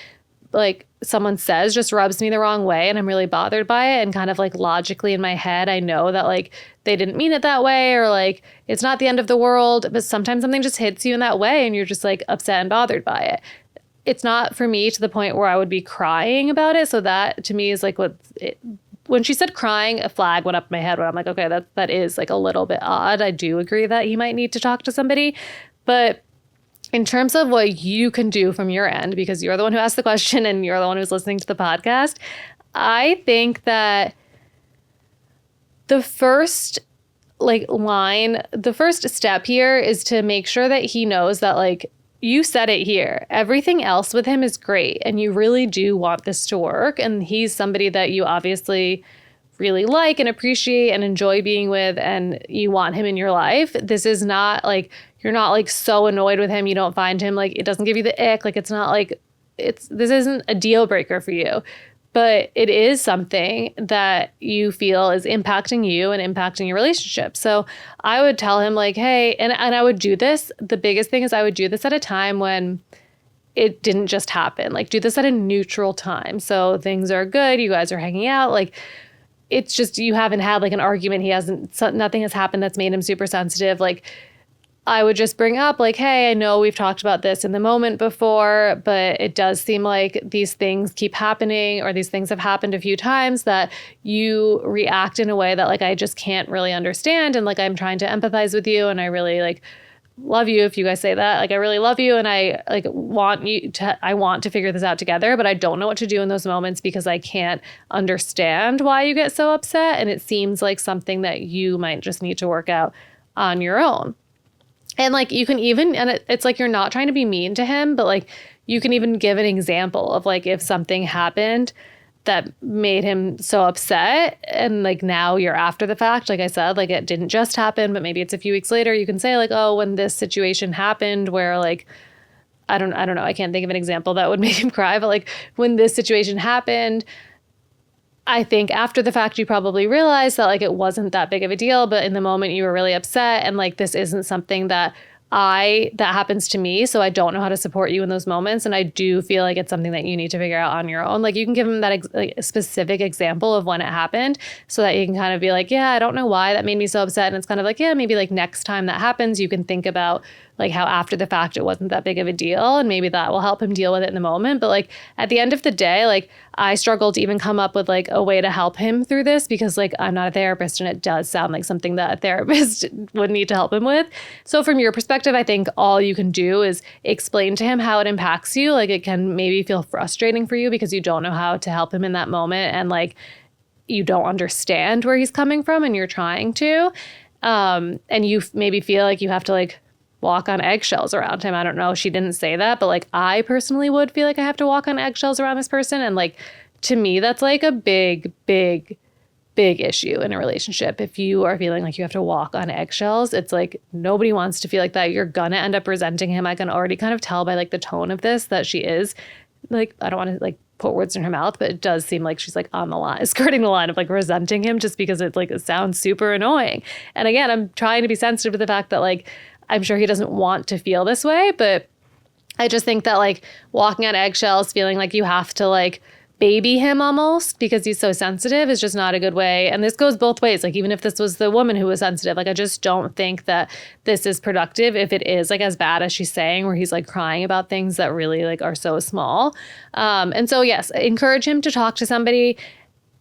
like someone says just rubs me the wrong way and I'm really bothered by it, and kind of like logically in my head I know that like they didn't mean it that way, or like it's not the end of the world, but sometimes something just hits you in that way and you're just like upset and bothered by it. It's not for me to the point where I would be crying about it. So that to me is like when she said crying, a flag went up in my head when I'm like, okay, that is like a little bit odd. I do agree that he might need to talk to somebody. But in terms of what you can do from your end, because you're the one who asked the question and you're the one who's listening to the podcast, I think that the first step here is to make sure that he knows that like, you said it here. Everything else with him is great, and you really do want this to work. And he's somebody that you obviously really like and appreciate and enjoy being with, and you want him in your life. This is not like, you're not like so annoyed with him you don't find him, like it doesn't give you the ick. Like it's not like this isn't a deal breaker for you. But it is something that you feel is impacting you and impacting your relationship. So I would tell him like, hey, and I would do this. The biggest thing is I would do this at a time when it didn't just happen. Like do this at a neutral time. So things are good. You guys are hanging out. Like it's just, you haven't had like an argument. Nothing has happened that's made him super sensitive. Like I would just bring up like, hey, I know we've talked about this in the moment before, but it does seem like these things keep happening, or these things have happened a few times that you react in a way that like I just can't really understand. And like I'm trying to empathize with you, and I really like love you if you guys say that. Like I really love you, and I like want to figure this out together, but I don't know what to do in those moments because I can't understand why you get so upset. And it seems like something that you might just need to work out on your own. And like you can even, and it's like you're not trying to be mean to him, but like you can even give an example of like if something happened that made him so upset, and like now you're after the fact, like I said, like it didn't just happen, but maybe it's a few weeks later, you can say like, oh, when this situation happened where like, I don't know, I can't think of an example that would make him cry, but like when this situation happened, I think after the fact, you probably realized that like it wasn't that big of a deal, but in the moment you were really upset, and like this isn't something that happens to me, so I don't know how to support you in those moments. And I do feel like it's something that you need to figure out on your own. Like you can give him that specific example of when it happened, so that you can kind of be like, yeah, I don't know why that made me so upset. And it's kind of like, yeah, maybe like next time that happens, you can think about like how after the fact it wasn't that big of a deal, and maybe that will help him deal with it in the moment. But like at the end of the day, like I struggle to even come up with like a way to help him through this, because like I'm not a therapist, and it does sound like something that a therapist would need to help him with. So from your perspective, I think all you can do is explain to him how it impacts you. Like it can maybe feel frustrating for you because you don't know how to help him in that moment, and like you don't understand where he's coming from, and you're trying to, and you maybe feel like you have to like walk on eggshells around him. I don't know. She didn't say that, but like I personally would feel like I have to walk on eggshells around this person. And like, to me, that's like a big issue in a relationship. If you are feeling like you have to walk on eggshells, it's like nobody wants to feel like that. You're gonna end up resenting him. I can already kind of tell by like the tone of this that she is like, I don't want to like put words in her mouth, but it does seem like she's like on the line, skirting the line of like resenting him, just because it's like, it sounds super annoying. And again, I'm trying to be sensitive to the fact that like, I'm sure he doesn't want to feel this way, but I just think that like walking on eggshells, feeling like you have to like baby him almost because he's so sensitive, is just not a good way. And this goes both ways. Like even if this was the woman who was sensitive, like I just don't think that this is productive if it is like as bad as she's saying, where he's like crying about things that really like are so small. And so yes, encourage him to talk to somebody.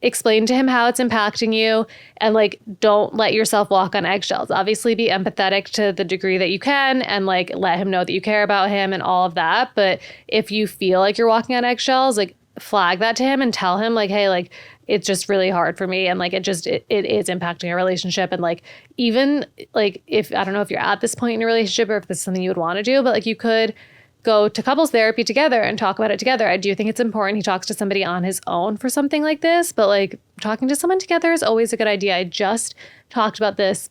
Explain to him how it's impacting you, and like don't let yourself walk on eggshells. Obviously be empathetic to the degree that you can, and like let him know that you care about him and all of that. But if you feel like you're walking on eggshells, like flag that to him and tell him like, hey, like it's just really hard for me, and like it is impacting our relationship. And like even like if I don't know if you're at this point in your relationship or if this is something you would want to do, but like you could go to couples therapy together and talk about it together. I do think it's important he talks to somebody on his own for something like this, but like talking to someone together is always a good idea. I just talked about this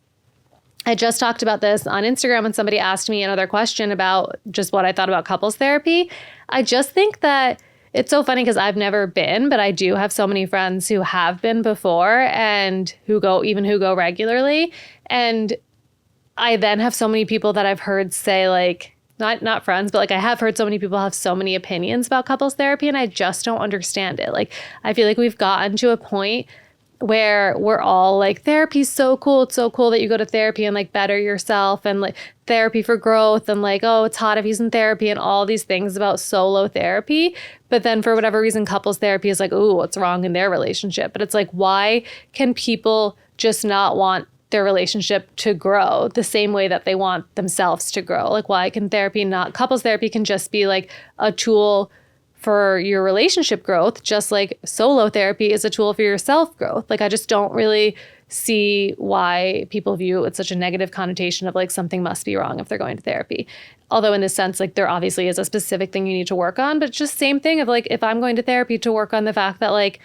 on Instagram when somebody asked me another question about just what I thought about couples therapy. I just think that it's so funny because I've never been, but I do have so many friends who have been before and who go regularly. And I then have so many people that I've heard say like, not friends, but like I have heard so many people have so many opinions about couples therapy, and I just don't understand it. Like I feel like we've gotten to a point where we're all like, therapy's so cool. It's so cool that you go to therapy and like better yourself, and like therapy for growth, and like, oh, it's hot if he's in therapy, and all these things about solo therapy. But then for whatever reason, couples therapy is like, ooh, what's wrong in their relationship? But it's like, why can people just not want their relationship to grow the same way that they want themselves to grow? Like why can couples therapy can just be like a tool for your relationship growth, just like solo therapy is a tool for your self growth. Like I just don't really see why people view it with such a negative connotation of like something must be wrong if they're going to therapy. Although in this sense, like there obviously is a specific thing you need to work on, but it's just same thing of like, if I'm going to therapy to work on the fact that like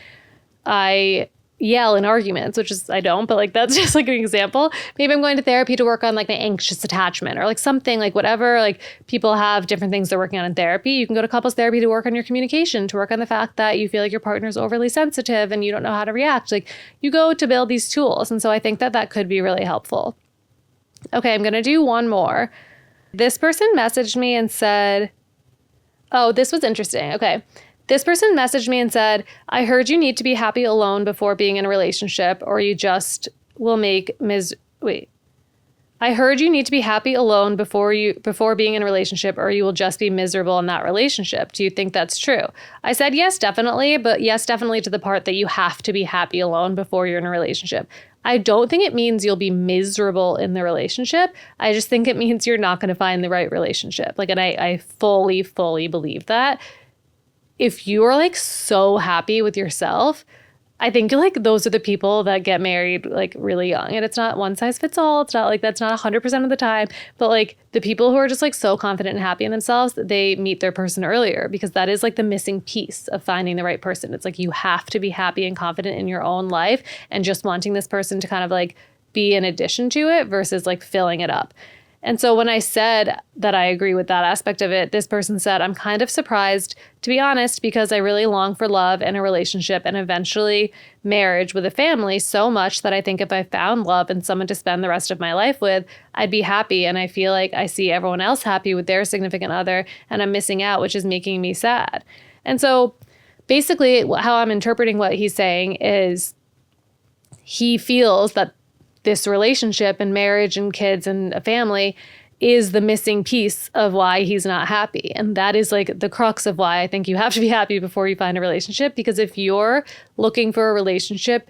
I yell in arguments, which is I don't, but like that's just like an example. Maybe I'm going to therapy to work on like my anxious attachment, or like something like whatever, like people have different things they're working on in therapy. You can go to couples therapy to work on your communication, to work on the fact that you feel like your partner's overly sensitive and you don't know how to react. Like you go to build these tools. And so I think that that could be really helpful. Okay, I'm going to do one more. This person messaged me and said, oh, this was interesting. Okay. This person messaged me and said, I heard you need to be happy alone before being in a relationship, or you just will make I heard you need to be happy alone before being in a relationship, or you will just be miserable in that relationship. Do you think that's true? I said yes, definitely, but yes, definitely to the part that you have to be happy alone before you're in a relationship. I don't think it means you'll be miserable in the relationship. I just think it means you're not going to find the right relationship. And I fully, fully believe that. If you are like so happy with yourself, I think like those are the people that get married like really young, and it's not one size fits all. It's not like that's not 100% of the time, but like the people who are just like so confident and happy in themselves, they meet their person earlier, because that is like the missing piece of finding the right person. It's like you have to be happy and confident in your own life, and just wanting this person to kind of like be an addition to it versus like filling it up. And so when I said that I agree with that aspect of it, this person said, I'm kind of surprised, to be honest, because I really long for love and a relationship and eventually marriage with a family so much that I think if I found love and someone to spend the rest of my life with, I'd be happy. And I feel like I see everyone else happy with their significant other, and I'm missing out, which is making me sad. And so basically how I'm interpreting what he's saying is he feels that this relationship and marriage and kids and a family is the missing piece of why he's not happy. And that is like the crux of why I think you have to be happy before you find a relationship. Because if you're looking for a relationship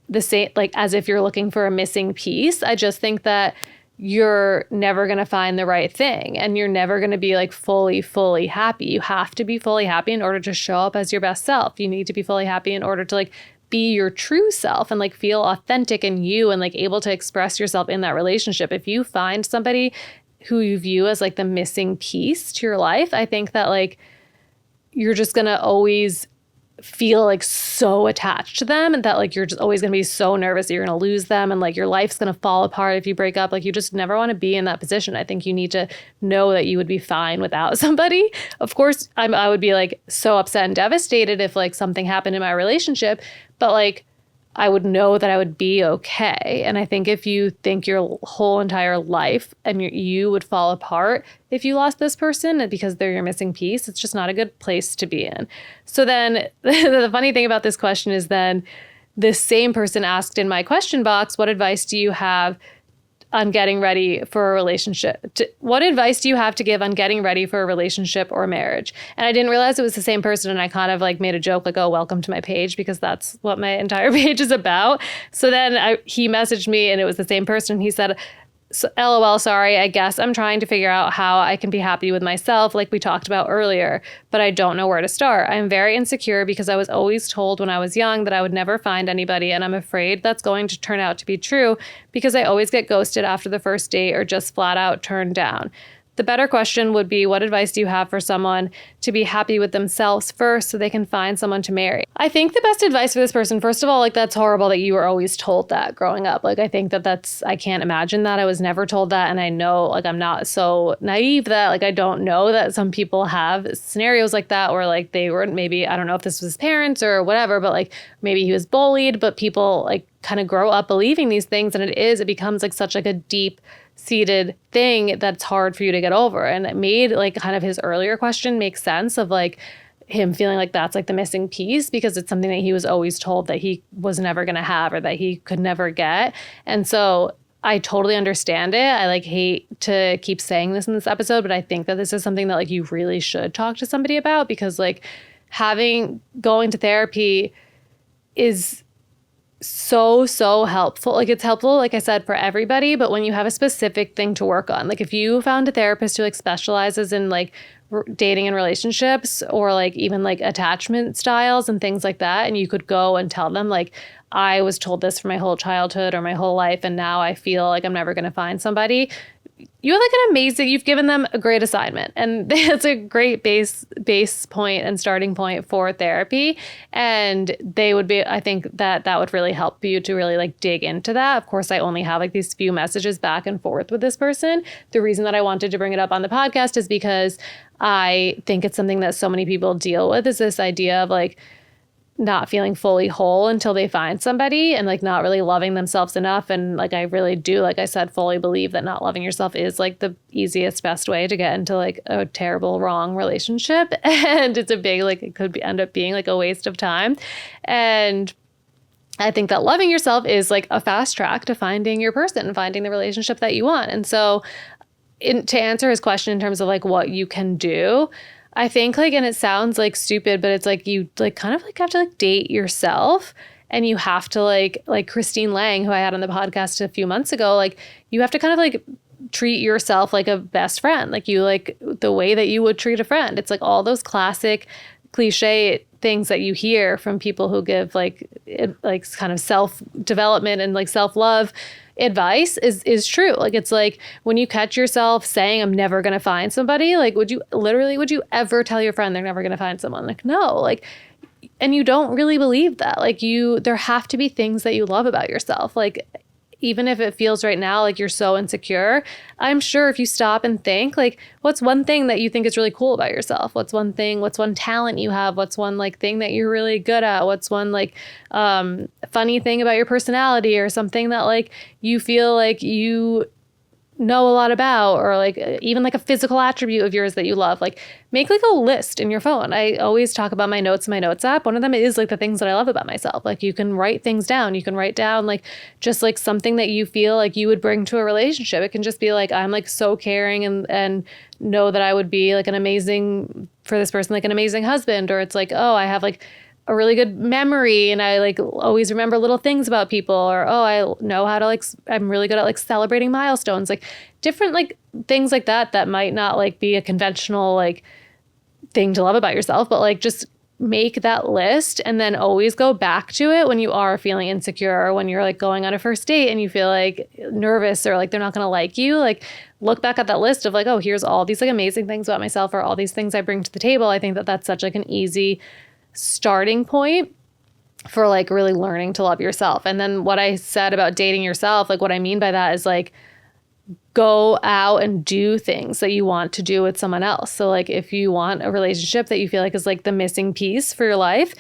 the same, like as if you're looking for a missing piece, I just think that you're never going to find the right thing, and you're never going to be like fully, fully happy. You have to be fully happy in order to show up as your best self. You need to be fully happy in order to like be your true self and like feel authentic in you and like able to express yourself in that relationship. If you find somebody who you view as like the missing piece to your life, I think that like you're just going to always feel like so attached to them, and that like you're just always going to be so nervous that you're going to lose them, and like your life's going to fall apart if you break up. Like you just never want to be in that position. I think you need to know that you would be fine without somebody. Of course, I would be like so upset and devastated if like something happened in my relationship, but like I would know that I would be okay. And I think if you think your whole entire life and you would fall apart if you lost this person because they're your missing piece, it's just not a good place to be in. So then the funny thing about this question is then this same person asked in my question box, what advice do you have on getting ready for a relationship? What advice do you have to give on getting ready for a relationship or marriage? And I didn't realize it was the same person. And I kind of like made a joke like, oh, welcome to my page, because that's what my entire page is about. So then he messaged me and it was the same person. He said, LOL, sorry, I guess I'm trying to figure out how I can be happy with myself, like we talked about earlier, but I don't know where to start. I'm very insecure because I was always told when I was young that I would never find anybody, and I'm afraid that's going to turn out to be true because I always get ghosted after the first date or just flat out turned down. The better question would be, what advice do you have for someone to be happy with themselves first so they can find someone to marry? I think the best advice for this person, first of all, like that's horrible that you were always told that growing up. Like I think I can't imagine that. I was never told that. And I know like I'm not so naive that like I don't know that some people have scenarios like that where like they were maybe, I don't know if this was his parents or whatever, but like maybe he was bullied, but people like kind of grow up believing these things. And it becomes like such like a deep seated thing that's hard for you to get over. And it made like kind of his earlier question make sense of like him feeling like that's like the missing piece, because it's something that he was always told that he was never going to have or that he could never get. And so I totally understand it. I like hate to keep saying this in this episode, but I think that this is something that like you really should talk to somebody about, because like going to therapy is so helpful. Like it's helpful, like I said, for everybody, but when you have a specific thing to work on, like if you found a therapist who like specializes in like dating and relationships or like even like attachment styles and things like that, and you could go and tell them like, I was told this for my whole childhood or my whole life, and now I feel like I'm never going to find somebody. You have like you've given them a great assignment, and that's a great base point and starting point for therapy. And I think that would really help you to really like dig into that. Of course, I only have like these few messages back and forth with this person. The reason that I wanted to bring it up on the podcast is because I think it's something that so many people deal with, is this idea of like not feeling fully whole until they find somebody, and like not really loving themselves enough. And like I really do, like I said, fully believe that not loving yourself is like the easiest, best way to get into like a terrible, wrong relationship. And it's a big, like it could end up being like a waste of time. And I think that loving yourself is like a fast track to finding your person, finding the relationship that you want. And so to answer his question in terms of like what you can do, I think like, and it sounds like stupid, but it's like you like kind of like have to like date yourself, and you have to like Christine Lang, who I had on the podcast a few months ago, like you have to kind of like treat yourself like a best friend, like you like the way that you would treat a friend. It's like all those classic cliche things that you hear from people who give like kind of self-development and like self-love advice is true. Like, it's like when you catch yourself saying, I'm never going to find somebody, like, would you ever tell your friend they're never going to find someone? Like, no, like, and you don't really believe that. Like there have to be things that you love about yourself. Like, even if it feels right now like you're so insecure, I'm sure if you stop and think, like, what's one thing that you think is really cool about yourself? What's one talent you have? What's one like thing that you're really good at? What's one like funny thing about your personality, or something that like you feel like you know a lot about, or like even like a physical attribute of yours that you love? Like, make like a list in your phone. I always talk about my notes in my notes app. One of them is like the things that I love about myself. Like, you can write things down. You can write down like just like something that you feel like you would bring to a relationship. It can just be like, I'm like so caring and know that I would be like an amazing for this person, like an amazing husband. Or it's like, oh, I have like a really good memory and I like always remember little things about people. Or, oh, I know how to like, I'm really good at like celebrating milestones, like different like things like that might not like be a conventional like thing to love about yourself, but like just make that list and then always go back to it when you are feeling insecure, or when you're like going on a first date and you feel like nervous or like they're not going to like you. Like, look back at that list of like, oh, here's all these like amazing things about myself, or all these things I bring to the table. I think that that's such like an easy starting point for like really learning to love yourself. And then what I said about dating yourself, like what I mean by that is like, go out and do things that you want to do with someone else. So like if you want a relationship that you feel like is like the missing piece for your life,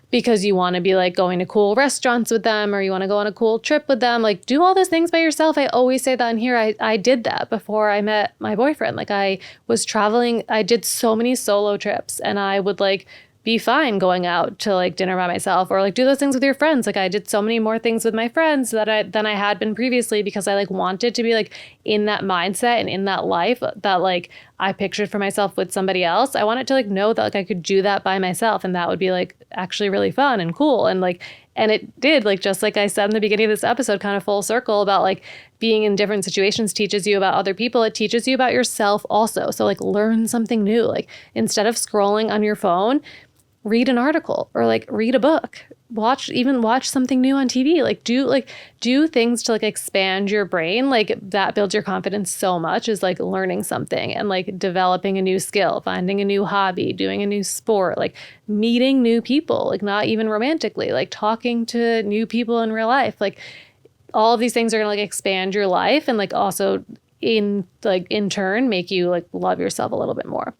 because you want to be like going to cool restaurants with them, or you want to go on a cool trip with them, like do all those things by yourself. I always say that in here. I did that before I met my boyfriend. Like, I was traveling, I did so many solo trips, and I would like be fine going out to like dinner by myself, or like do those things with your friends. Like, I did so many more things with my friends than I had been previously, because I like wanted to be like in that mindset and in that life that like I pictured for myself with somebody else. I wanted to like know that like I could do that by myself, and that would be like actually really fun and cool. And like, and it did, like, just like I said in the beginning of this episode, kind of full circle about like being in different situations teaches you about other people. It teaches you about yourself also. So like learn something new. Like, instead of scrolling on your phone, read an article, or like read a book, watch something new on TV, like do things to like expand your brain. Like, that builds your confidence so much, is like learning something and like developing a new skill, finding a new hobby, doing a new sport, like meeting new people, like not even romantically, like talking to new people in real life. Like, all of these things are going to like expand your life, and like also in turn make you like love yourself a little bit more.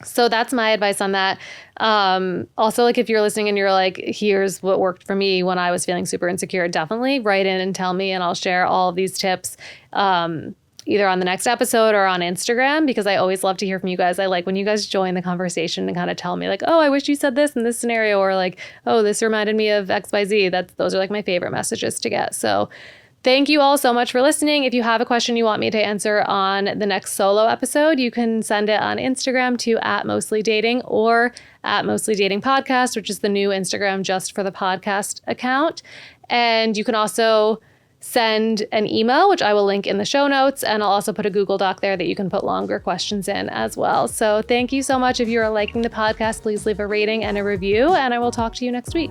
So that's my advice on that. Also, like, if you're listening and you're like, here's what worked for me when I was feeling super insecure, definitely write in and tell me, and I'll share all of these tips either on the next episode or on Instagram, because I always love to hear from you guys. I like when you guys join the conversation and kind of tell me like, oh, I wish you said this in this scenario, or like, oh, this reminded me of XYZ. Those are like my favorite messages to get. So thank you all so much for listening. If you have a question you want me to answer on the next solo episode, you can send it on Instagram to @MostlyDating or @MostlyDatingPodcast, which is the new Instagram just for the podcast account. And you can also send an email, which I will link in the show notes. And I'll also put a Google Doc there that you can put longer questions in as well. So thank you so much. If you are liking the podcast, please leave a rating and a review, and I will talk to you next week.